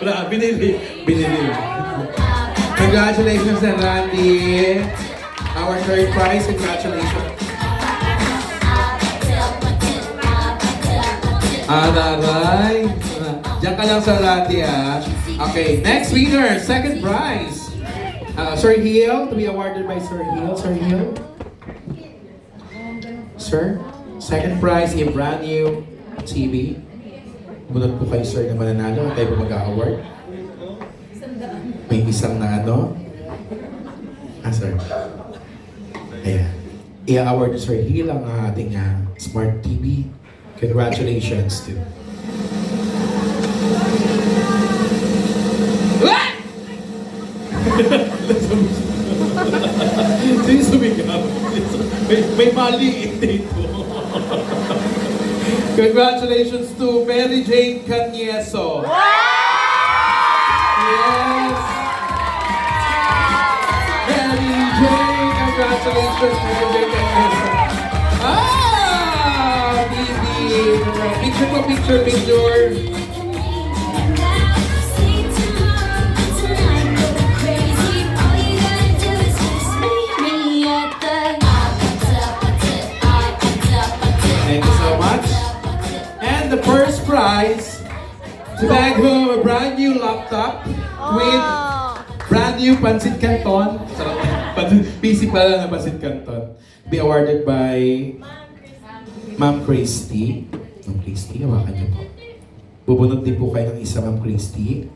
Wala, binili. Congratulations na Randy. Our third prize, congratulations. Aray. Diyan ka lang sa Randy Okay, next winner, second prize. Sir Hill, to be awarded by Sir Hill. Sir Hill. Sir, second prize, a brand new TV. Bunod po kayo sir na mananalo. Tayo po mag-award. May isang na ano. Sir. Ayan. I-award Sir Hill ang ating smart TV. Congratulations to. Sino sumigaw? May mali dito. Congratulations to Mary Jane Canieso. Yes! Mary Jane! Congratulations, Mary Jane Canieso. Baby! Picture. Thank you so much. And the first prize, to bag home a brand new laptop with brand new Pansit Canton. PC pala na Pansit Canton. Be awarded by Ma'am Christy. Ma'am Christy, hawakan niyo po. Bubunod din po kayo ng isa, Ma'am Christy.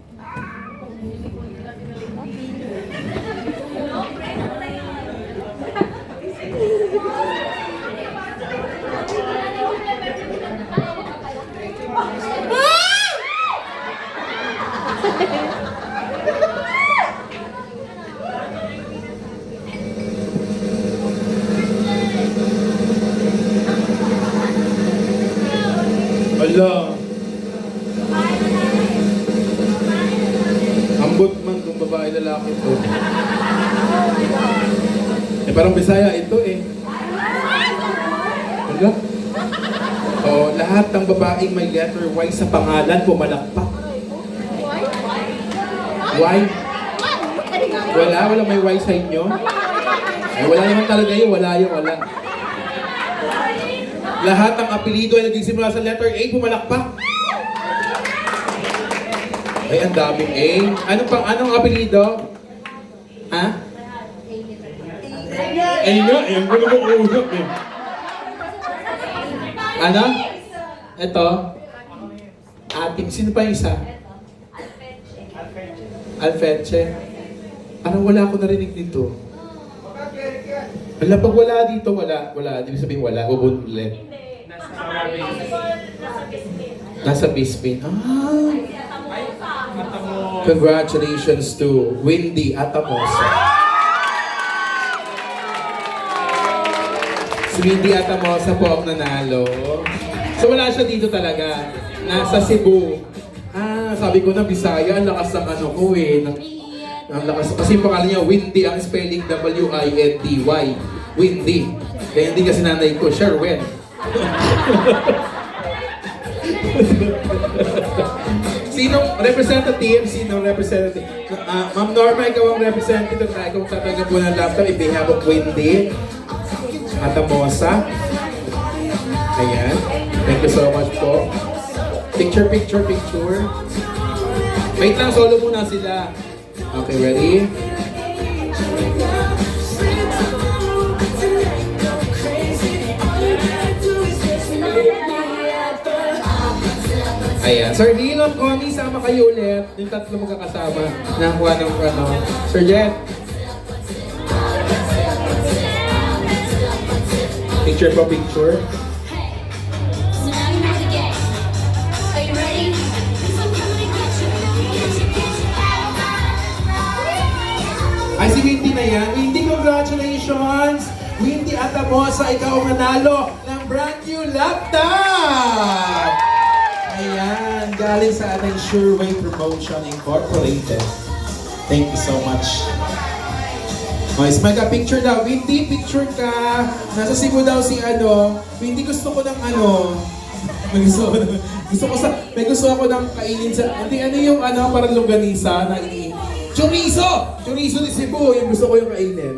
Ala. Ambot man kung babae lalaki to. Parang Bisaya ito Ala. Lahat ng babaeng may letter Y sa pangalan pumalakpak. Y? Wala may Y sa inyo? Wala naman talaga yun, wala. Lahat ng apelido ay nagsisimula sa letter A, pumalakpak. Ay, ang daming A. Anong apelido? Ha? Ay nga, yung ko naman uusap Ano? Ito? Ating, sino pa yung isa? Alfeche. Parang wala ako narinig dito. Wala, pag wala dito, wala. Ibig sabihin wala, ubun ulit. Nasa basement. Congratulations to Windy Atamosa. Si Windy Atamosa po ang nanalo. So wala siya dito talaga. Nasa Cebu. Sabi ko na Bisaya, ang lakas ng ano ko ang lakas. Kasi yung pangalan niya, Windy, ang spelling W-I-N-D-Y. Windy. Kaya hindi kasi nanay ko, Sherwin. Sinong representative? Ma'am Norma, ikaw ang representative na ikaw tatagal po ng laptop. In behalf of Windy Atamosa. Ayan. Thank you so much po. Picture. Wait lang, solo muna sila. Okay, ready? Ayan. Sir Dino, Connie, sama kayo ulit. Yung tatlo magkakasama. Nakuha ng Sir Jet. Picture. Ay, si Windy na yan. Windy, congratulations! Windy Atamosa, ikaw ang nanalo ng brand new laptop! Ayan, galing sa ating Sureway Promotion Incorporated. Thank you so much. Is mega-picture daw. Windy, picture ka. Nasa Cebu daw si Windy, gusto ko ng May gusto ako ng kainin sa, hindi ano yung ano, parang longganisa na chorizo! Chorizo ni Cebu, yung gusto ko yung kainin.